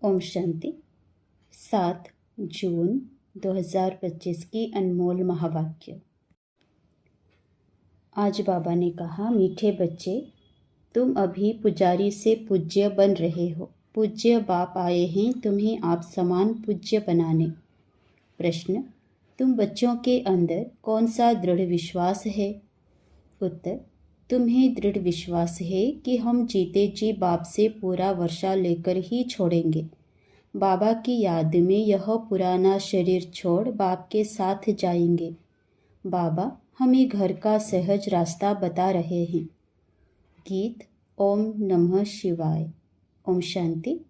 ओम शांति। 7 जून 2025 की अनमोल महावाक्य। आज बाबा ने कहा, मीठे बच्चे, तुम अभी पुजारी से पूज्य बन रहे हो। पूज्य बाप आए हैं तुम्हें आप समान पूज्य बनाने। प्रश्न, तुम बच्चों के अंदर कौन सा दृढ़ विश्वास है? उत्तर, तुम्हें दृढ़ विश्वास है कि हम जीते जी बाप से पूरा वर्षा लेकर ही छोड़ेंगे। बाबा की याद में यह पुराना शरीर छोड़ बाप के साथ जाएंगे। बाबा हमें घर का सहज रास्ता बता रहे हैं। गीत ओम नमः शिवाय। ओम शांति,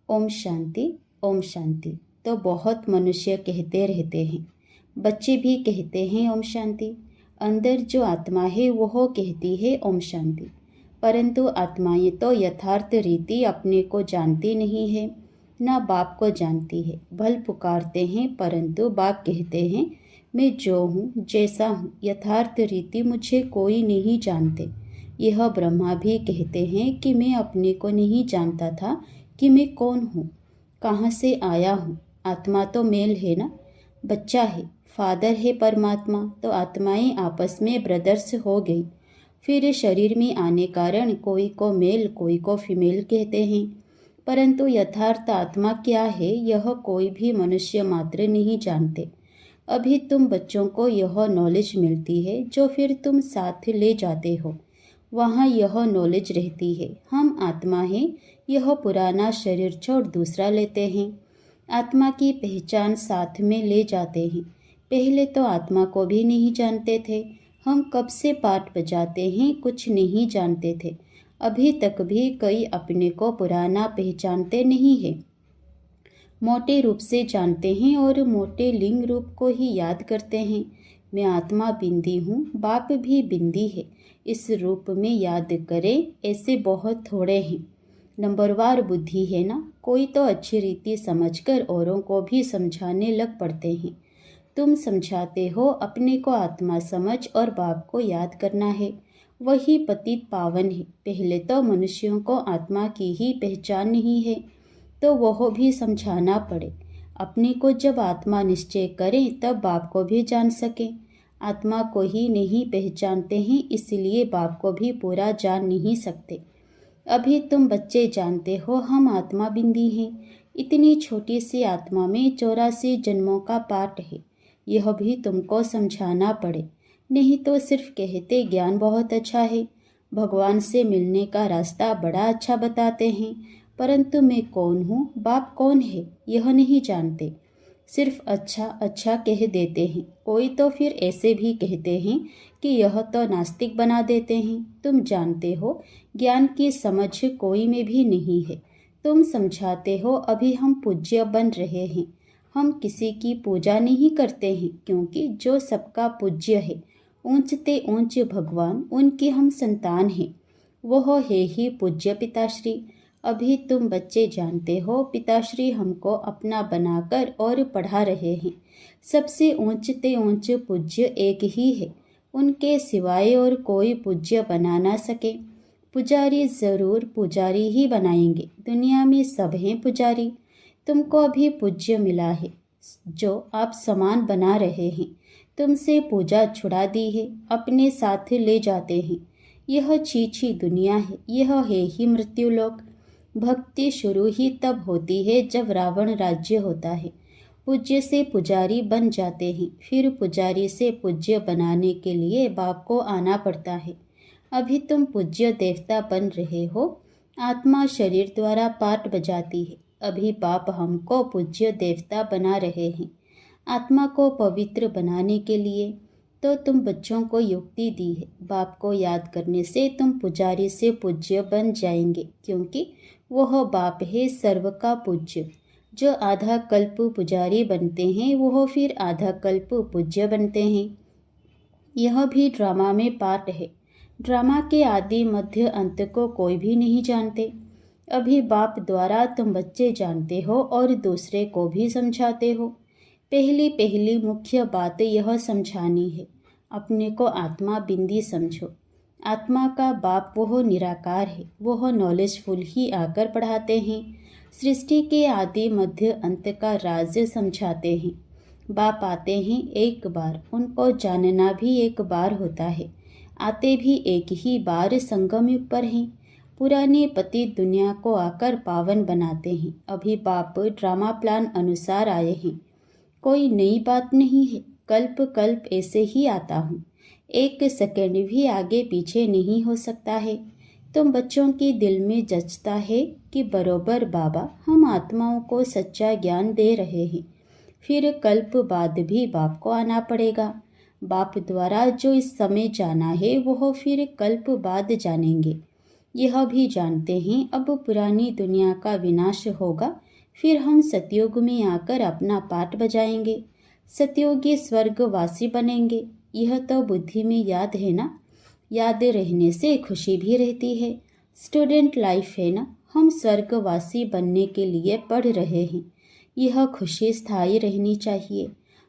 ओम शांति, ओम शांति। तो बहुत मनुष्य कहते रहते हैं, बच्चे भी कहते हैं ओम शांति। अंदर जो आत्मा है वह कहती है ओम शांति, परंतु आत्माएं तो यथार्थ रीति अपने को जानती नहीं है, ना बाप को जानती है। भल पुकारते हैं परंतु बाप कहते हैं, मैं जो हूँ जैसा हूँ यथार्थ रीति मुझे कोई नहीं जानते। यह ब्रह्मा भी कहते हैं कि मैं अपने को नहीं जानता था कि मैं कौन हूँ, कहाँ से आया हूँ। आत्मा तो मेल है ना, बच्चा है, फादर है परमात्मा, तो आत्माएं आपस में ब्रदर्स हो गई। फिर शरीर में आने कारण कोई को मेल कोई को फीमेल कहते हैं, परंतु यथार्थ आत्मा क्या है यह कोई भी मनुष्य मात्र नहीं जानते। अभी तुम बच्चों को यह नॉलेज मिलती है जो फिर तुम साथ ले जाते हो, वहाँ यह नॉलेज रहती है। हम आत्मा हैं, यह पुराना शरीर छोड़ दूसरा लेते हैं। आत्मा की पहचान साथ में ले जाते हैं। पहले तो आत्मा को भी नहीं जानते थे। हम कब से पाठ बजाते हैं कुछ नहीं जानते थे। अभी तक भी कई अपने को पुराना पहचानते नहीं है। मोटे रूप से जानते हैं और मोटे लिंग रूप को ही याद करते हैं। मैं आत्मा बिंदी हूँ, बाप भी बिंदी है, इस रूप में याद करें, ऐसे बहुत थोड़े हैं। नंबरवार बुद्धि है ना, कोई तो अच्छी रीति समझकर औरों को भी समझाने लग पड़ते हैं। तुम समझाते हो, अपने को आत्मा समझ और बाप को याद करना है, वही पतित पावन है। पहले तो मनुष्यों को आत्मा की ही पहचान नहीं है, तो वह भी समझाना पड़े। अपने को जब आत्मा निश्चय करें तब बाप को भी जान सकें। आत्मा को ही नहीं पहचानते हैं, इसलिए बाप को भी पूरा जान नहीं सकते। अभी तुम बच्चे जानते हो हम आत्मा बिंदी हैं। इतनी छोटी सी आत्मा में 84 जन्मों का पाठ है, यह भी तुमको समझाना पड़े। नहीं तो सिर्फ कहते ज्ञान बहुत अच्छा है, भगवान से मिलने का रास्ता बड़ा अच्छा बताते हैं, परंतु मैं कौन हूँ, बाप कौन है, यह नहीं जानते। सिर्फ अच्छा अच्छा कह देते हैं। कोई तो फिर ऐसे भी कहते हैं कि यह तो नास्तिक बना देते हैं। तुम जानते हो ज्ञान की समझ कोई में भी नहीं है। तुम समझाते हो अभी हम पूज्य बन रहे हैं। हम किसी की पूजा नहीं करते हैं, क्योंकि जो सबका पूज्य है, ऊंचते ऊंच भगवान, उनकी हम संतान हैं। वह है ही पूज्य पिताश्री। अभी तुम बच्चे जानते हो पिताश्री हमको अपना बनाकर और पढ़ा रहे हैं। सबसे ऊंचते ऊंच पूज्य एक ही है, उनके सिवाय और कोई पूज्य बना ना सके। पुजारी जरूर पुजारी ही बनाएंगे। दुनिया में सब हैं पुजारी। तुमको अभी पूज्य मिला है जो आप समान बना रहे हैं। तुमसे पूजा छुड़ा दी है, अपने साथ ले जाते हैं। यह छीछी दुनिया है, यह है ही मृत्यु लोक। भक्ति शुरू ही तब होती है जब रावण राज्य होता है। पूज्य से पुजारी बन जाते हैं, फिर पुजारी से पूज्य बनाने के लिए बाप को आना पड़ता है। अभी तुम पूज्य देवता बन रहे हो। आत्मा शरीर द्वारा पाठ बजाती है। अभी बाप हमको पूज्य देवता बना रहे हैं, आत्मा को पवित्र बनाने के लिए। तो तुम बच्चों को युक्ति दी है, बाप को याद करने से तुम पुजारी से पूज्य बन जाएंगे, क्योंकि वह बाप है सर्व का पूज्य। जो आधा कल्प पुजारी बनते हैं वह फिर आधा कल्प पूज्य बनते हैं। यह भी ड्रामा में पार्ट है। ड्रामा के आदि मध्य अंत को कोई भी नहीं जानते। अभी बाप द्वारा तुम बच्चे जानते हो और दूसरे को भी समझाते हो। पहली पहली मुख्य बात यह समझानी है, अपने को आत्मा बिंदी समझो। आत्मा का बाप वह निराकार है, वह नॉलेजफुल ही आकर पढ़ाते हैं। सृष्टि के आदि मध्य अंत का राज समझाते हैं। बाप आते हैं एक बार, उनको जानना भी एक बार होता है। आते भी एक ही बार संगम युग पर हैं। पुराने पति दुनिया को आकर पावन बनाते हैं। अभी बाप ड्रामा प्लान अनुसार आए हैं। कोई नई बात नहीं है, कल्प कल्प ऐसे ही आता हूँ। एक सेकंड भी आगे पीछे नहीं हो सकता है। तुम बच्चों के दिल में जचता है कि बरोबर बाबा हम आत्माओं को सच्चा ज्ञान दे रहे हैं। फिर कल्प बाद भी बाप को आना पड़ेगा। बाप द्वारा जो इस समय जाना है वह फिर कल्प बाद जानेंगे। यह भी जानते हैं अब पुरानी दुनिया का विनाश होगा, फिर हम सतयुग में आकर अपना पाठ बजाएंगे। सतयुगी स्वर्गवासी बनेंगे। यह तो बुद्धि में याद है ना। याद रहने से खुशी भी रहती है। स्टूडेंट लाइफ है ना, हम स्वर्गवासी बनने के लिए पढ़ रहे हैं। यह खुशी स्थायी रहनी चाहिए।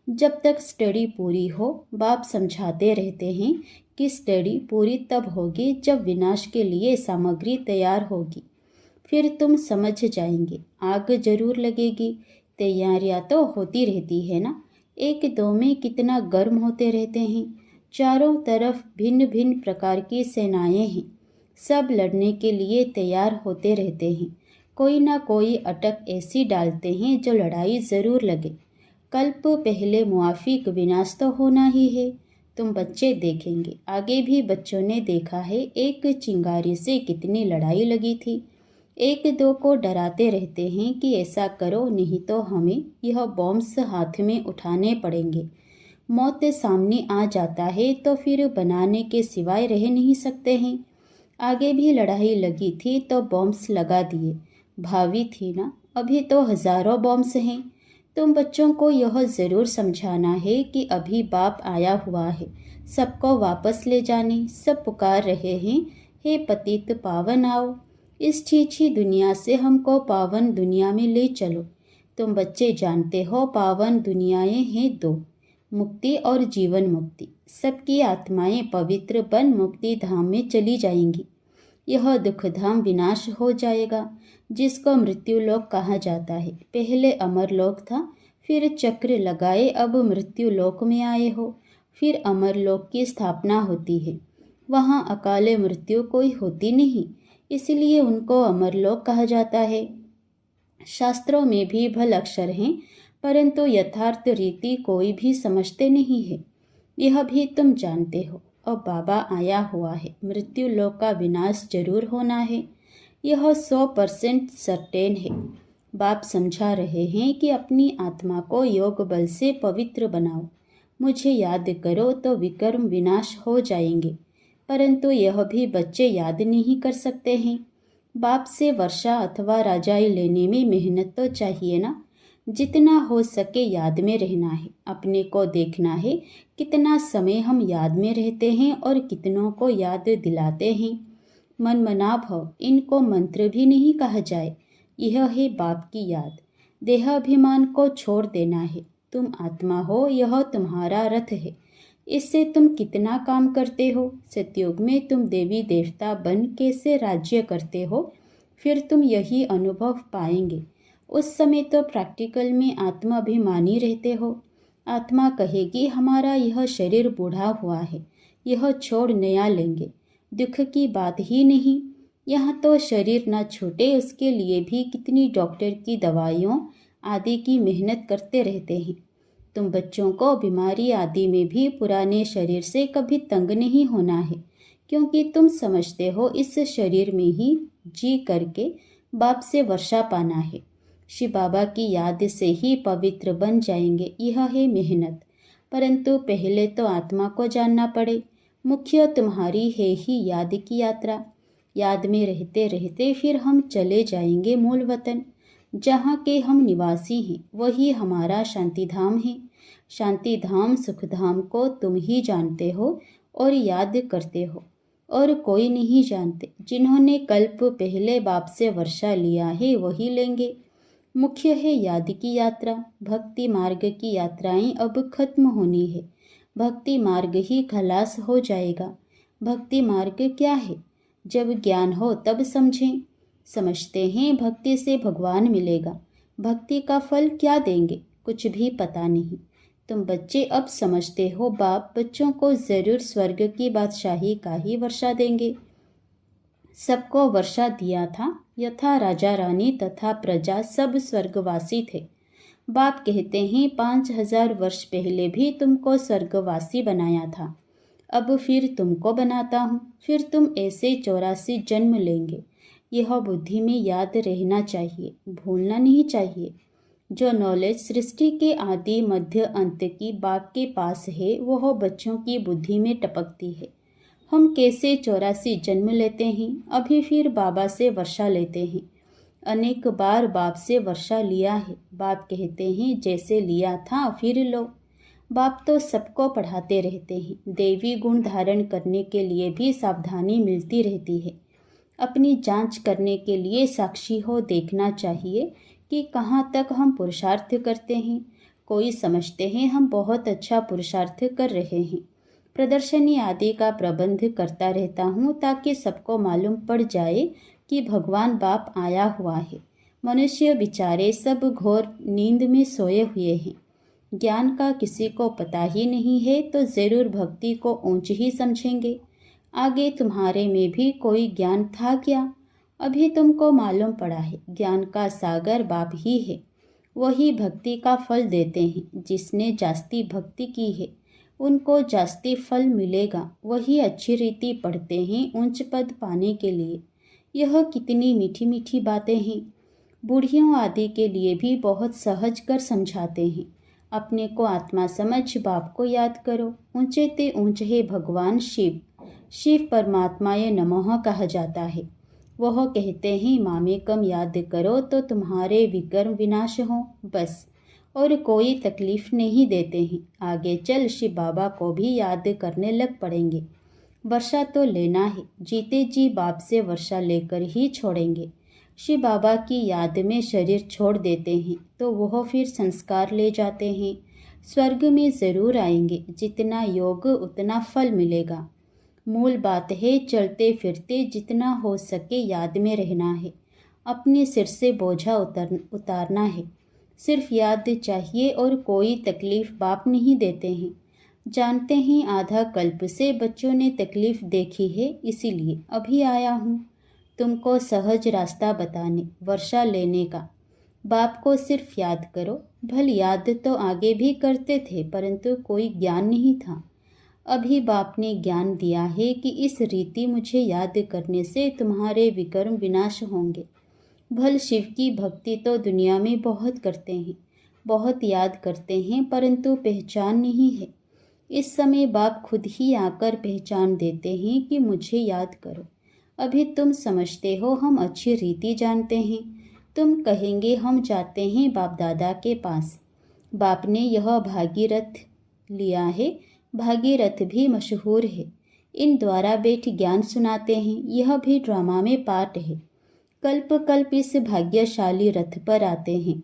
जब तक स्टडी पूरी हो, बाप समझाते रहते हैं कि स्टडी पूरी तब होगी जब विनाश के लिए सामग्री तैयार होगी। फिर तुम समझ जाएंगे। आग जरूर लगेगी, तैयारियां तो होती रहती है ना। एक दो में कितना गर्म होते रहते हैं। चारों तरफ भिन्न भिन्न प्रकार की सेनाएं हैं। सब लड़ने के लिए तैयार होते रहते हैं। कोई ना कोई अटक ऐसी डालते हैं जो लड़ाई ज़रूर लगे। कल्प पहले मुआफिक विनाश तो होना ही है। तुम बच्चे देखेंगे, आगे भी बच्चों ने देखा है एक चिंगारी से कितनी लड़ाई लगी थी। एक दो को डराते रहते हैं कि ऐसा करो नहीं तो हमें यह बॉम्ब्स हाथ में उठाने पड़ेंगे। मौत सामने आ जाता है तो फिर बनाने के सिवाय रह नहीं सकते हैं। आगे भी लड़ाई लगी थी तो बॉम्ब्स लगा दिए। भावी थी ना, अभी तो हजारों बॉम्ब्स हैं। तुम बच्चों को यह ज़रूर समझाना है कि अभी बाप आया हुआ है, सबको वापस ले जाने। सब पुकार रहे हैं, हे पतित पावन आओ, इस छीछी दुनिया से हमको पावन दुनिया में ले चलो। तुम बच्चे जानते हो पावन दुनियाएं हैं दो, मुक्ति और जीवन मुक्ति। सबकी आत्माएं पवित्र बन मुक्ति धाम में चली जाएंगी। यह दुख धाम विनाश हो जाएगा, जिसको मृत्यु लोक कहा जाता है। पहले अमर लोक था, फिर चक्र लगाए अब मृत्यु लोक में आए हो। फिर अमर लोक की स्थापना होती है। वहाँ अकाले मृत्यु कोई होती नहीं, इसलिए उनको अमर लोक कहा जाता है। शास्त्रों में भी भल अक्षर हैं, परंतु यथार्थ रीति कोई भी समझते नहीं है। यह भी तुम जानते हो। अब बाबा आया हुआ है, मृत्यु लोक का विनाश जरूर होना है। यह 100% सर्टेन है। बाप समझा रहे हैं कि अपनी आत्मा को योग बल से पवित्र बनाओ। मुझे याद करो तो विकर्म विनाश हो जाएंगे। परंतु यह भी बच्चे याद नहीं कर सकते हैं। बाप से वर्षा अथवा राजाई लेने में मेहनत तो चाहिए ना। जितना हो सके याद में रहना है। अपने को देखना है कितना समय हम याद में रहते हैं और कितनों को याद दिलाते हैं। मन मना भव, इनको मंत्र भी नहीं कहा जाए। यह है बाप की याद। देहाभिमान को छोड़ देना है। तुम आत्मा हो, यह तुम्हारा रथ है। इससे तुम कितना काम करते हो। सतयुग में तुम देवी देवता बन कैसे राज्य करते हो, फिर तुम यही अनुभव पाएंगे। उस समय तो प्रैक्टिकल में आत्माभिमानी रहते हो। आत्मा कहेगी हमारा यह शरीर बूढ़ा हुआ है, यह छोड़ नया लेंगे। दुख की बात ही नहीं। यहाँ तो शरीर ना छूटे उसके लिए भी कितनी डॉक्टर की दवाइयों आदि की मेहनत करते रहते हैं। तुम बच्चों को बीमारी आदि में भी पुराने शरीर से कभी तंग नहीं होना है, क्योंकि तुम समझते हो इस शरीर में ही जी करके बाप से वर्षा पाना है। शिव बाबा की याद से ही पवित्र बन जाएंगे। यह है मेहनत। परंतु पहले तो आत्मा को जानना पड़े। मुख्य तुम्हारी है ही याद की यात्रा। याद में रहते रहते फिर हम चले जाएंगे मूल वतन, जहाँ के हम निवासी हैं। वही हमारा शांति धाम है। शांति धाम सुख धाम को तुम ही जानते हो और याद करते हो, और कोई नहीं जानते। जिन्होंने कल्प पहले बाप से वर्षा लिया है वही लेंगे। मुख्य है याद की यात्रा। भक्ति मार्ग की यात्राएं अब खत्म होनी है। भक्ति मार्ग ही खलास हो जाएगा। भक्ति मार्ग क्या है? जब ज्ञान हो तब समझें। समझते हैं भक्ति से भगवान मिलेगा। भक्ति का फल क्या देंगे, कुछ भी पता नहीं। तुम बच्चे अब समझते हो बाप बच्चों को ज़रूर स्वर्ग की बादशाही का ही वर्षा देंगे। सबको वर्षा दिया था, यथा राजा रानी तथा प्रजा सब स्वर्गवासी थे। बाप कहते हैं 5000 वर्ष पहले भी तुमको स्वर्गवासी बनाया था, अब फिर तुमको बनाता हूँ, फिर तुम ऐसे 84 जन्म लेंगे। यह बुद्धि में याद रहना चाहिए, भूलना नहीं चाहिए। जो नॉलेज सृष्टि के आदि मध्य अंत की बाप के पास है वह बच्चों की बुद्धि में टपकती है। हम कैसे 84 जन्म लेते हैं, अभी फिर बाबा से वर्षा लेते हैं। अनेक बार बाप से वर्षा लिया है। बाप कहते हैं जैसे लिया था फिर लो। बाप तो सबको पढ़ाते रहते हैं। देवी गुण धारण करने के लिए भी सावधानी मिलती रहती है। अपनी जांच करने के लिए साक्षी हो देखना चाहिए कि कहाँ तक हम पुरुषार्थ करते हैं। कोई समझते हैं हम बहुत अच्छा पुरुषार्थ कर रहे हैं। प्रदर्शनी आदि का प्रबंध करता रहता हूँ ताकि सबको मालूम पड़ जाए कि भगवान बाप आया हुआ है। मनुष्य बेचारे सब घोर नींद में सोए हुए हैं। ज्ञान का किसी को पता ही नहीं है तो ज़रूर भक्ति को ऊंच ही समझेंगे। आगे तुम्हारे में भी कोई ज्ञान था क्या? अभी तुमको मालूम पड़ा है ज्ञान का सागर बाप ही है। वही भक्ति का फल देते हैं। जिसने जास्ती भक्ति की है उनको जास्ती फल मिलेगा। वही अच्छी रीति पढ़ते हैं ऊंच पद पाने के लिए। यह कितनी मीठी मीठी बातें हैं। बूढ़ियों आदि के लिए भी बहुत सहज कर समझाते हैं। अपने को आत्मा समझ बाप को याद करो। ऊंचे ते ऊंच है भगवान शिव। शिव परमात्माय नमः कहा जाता है। वह कहते हैं मामेकम याद करो तो तुम्हारे विकर्म विनाश हो, बस, और कोई तकलीफ नहीं देते हैं। आगे चल शिव बाबा को भी याद करने लग पड़ेंगे। वर्षा तो लेना है, जीते जी बाप से वर्षा लेकर ही छोड़ेंगे। शिव बाबा की याद में शरीर छोड़ देते हैं तो वह फिर संस्कार ले जाते हैं। स्वर्ग में ज़रूर आएंगे। जितना योग उतना फल मिलेगा। मूल बात है चलते फिरते जितना हो सके याद में रहना है। अपने सिर से बोझा उतारना है। सिर्फ याद चाहिए और कोई तकलीफ बाप नहीं देते हैं। जानते हैं आधा कल्प से बच्चों ने तकलीफ देखी है, इसीलिए अभी आया हूँ तुमको सहज रास्ता बताने, वर्षा लेने का। बाप को सिर्फ याद करो। भल याद तो आगे भी करते थे परंतु कोई ज्ञान नहीं था। अभी बाप ने ज्ञान दिया है कि इस रीति मुझे याद करने से तुम्हारे विकर्म विनाश होंगे। भल शिव की भक्ति तो दुनिया में बहुत करते हैं, बहुत याद करते हैं परंतु पहचान नहीं है। इस समय बाप खुद ही आकर पहचान देते हैं कि मुझे याद करो। अभी तुम समझते हो हम अच्छी रीति जानते हैं। तुम कहेंगे हम जाते हैं बाप दादा के पास। बाप ने यह भागीरथ लिया है। भागीरथ भी मशहूर है। इन द्वारा बैठ ज्ञान सुनाते हैं। यह भी ड्रामा में पार्ट है। कल्प कल्प इस भाग्यशाली रथ पर आते हैं।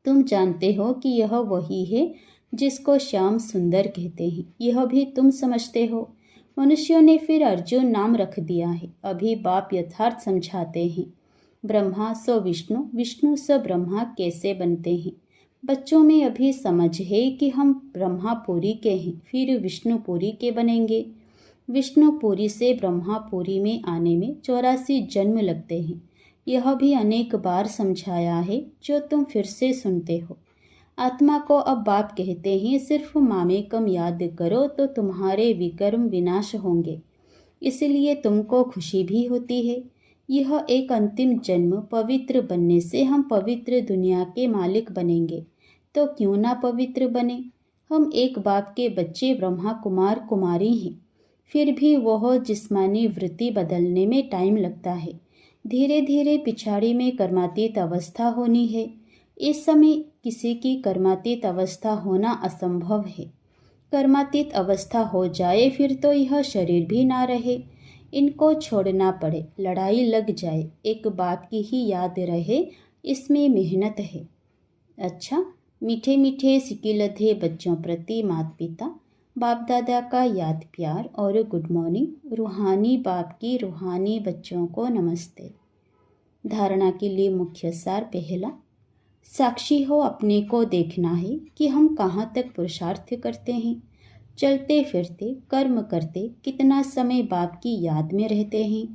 तुम जानते हो कि यह वही है जिसको श्याम सुंदर कहते हैं। यह भी तुम समझते हो। मनुष्यों ने फिर अर्जुन नाम रख दिया है। अभी बाप यथार्थ समझाते हैं। ब्रह्मा सो विष्णु, विष्णु सो ब्रह्मा कैसे बनते हैं। बच्चों में अभी समझ है कि हम ब्रह्मापुरी के हैं, फिर विष्णुपुरी के बनेंगे। विष्णुपुरी से ब्रह्मापुरी में आने में 84 जन्म लगते हैं। यह भी अनेक बार समझाया है जो तुम फिर से सुनते हो। आत्मा को अब बाप कहते हैं सिर्फ मामेकम याद करो तो तुम्हारे विकर्म विनाश होंगे। इसलिए तुमको खुशी भी होती है। यह एक अंतिम जन्म पवित्र बनने से हम पवित्र दुनिया के मालिक बनेंगे। तो क्यों ना पवित्र बने। हम एक बाप के बच्चे ब्रह्मा कुमार कुमारी हैं। फिर भी वह जिस्मानी वृत्ति बदलने में टाइम लगता है। धीरे धीरे पिछाड़ी में कर्मातीत अवस्था होनी है। इस समय किसी की कर्मातीत अवस्था होना असंभव है। कर्मातीत अवस्था हो जाए फिर तो यह शरीर भी ना रहे। इनको छोड़ना पड़े, लड़ाई लग जाए, एक बाप की ही याद रहे, इसमें मेहनत है। अच्छा, मीठे मीठे सिकिलधे बच्चों प्रति माता पिता बाप दादा का याद प्यार और गुड मॉर्निंग। रूहानी बाप की रूहानी बच्चों को नमस्ते। धारणा के लिए मुख्य सार। पहला, साक्षी हो अपने को देखना है कि हम कहाँ तक पुरुषार्थ करते हैं, चलते फिरते कर्म करते कितना समय बाप की याद में रहते हैं।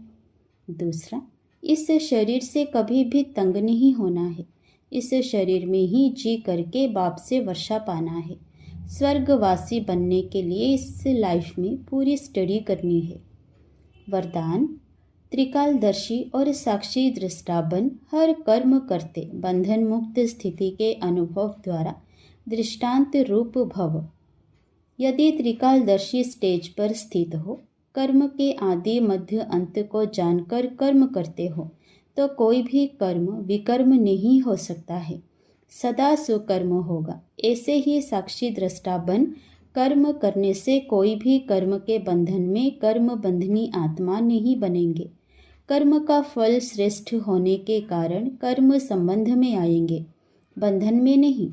दूसरा, इस शरीर से कभी भी तंग नहीं होना है, इस शरीर में ही जी करके बाप से वर्षा पाना है। स्वर्गवासी बनने के लिए इस लाइफ में पूरी स्टडी करनी है। वरदान, त्रिकालदर्शी और साक्षी दृष्टा बन हर कर्म करते बंधन मुक्त स्थिति के अनुभव द्वारा दृष्टांत रूप भव। यदि त्रिकालदर्शी स्टेज पर स्थित हो, कर्म के आदि मध्य अंत को जानकर कर्म करते हो, तो कोई भी कर्म विकर्म नहीं हो सकता है, सदा सुकर्म होगा। ऐसे ही साक्षी दृष्टा बन कर्म करने से कोई भी कर्म के बंधन में कर्म बंधनी आत्मा नहीं बनेंगे। कर्म का फल श्रेष्ठ होने के कारण कर्म संबंध में आएंगे, बंधन में नहीं।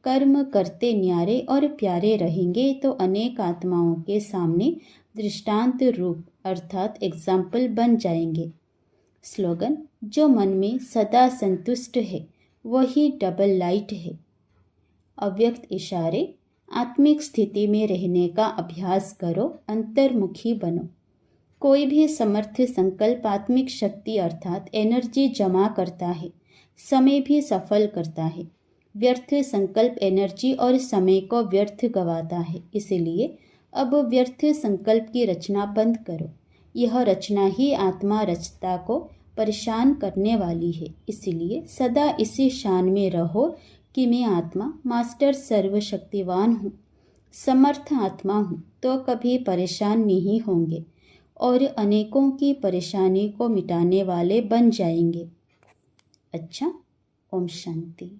कर्म करते न्यारे और प्यारे रहेंगे तो अनेक आत्माओं के सामने दृष्टांत रूप अर्थात एग्जाम्पल बन जाएंगे। स्लोगन, जो मन में सदा संतुष्ट है वही डबल लाइट है। अव्यक्त इशारे, आत्मिक स्थिति में रहने का अभ्यास करो, अंतर्मुखी बनो। कोई भी समर्थ संकल्प आत्मिक शक्ति अर्थात एनर्जी जमा करता है, समय भी सफल करता है। व्यर्थ संकल्प एनर्जी और समय को व्यर्थ गवाता है। इसलिए अब व्यर्थ संकल्प की रचना बंद करो। यह रचना ही आत्मा रचता को परेशान करने वाली है। इसलिए सदा इसी शान में रहो कि मैं आत्मा मास्टर सर्वशक्तिवान हूँ, समर्थ आत्मा हूँ, तो कभी परेशान नहीं होंगे और अनेकों की परेशानी को मिटाने वाले बन जाएंगे। अच्छा, ओम शांति।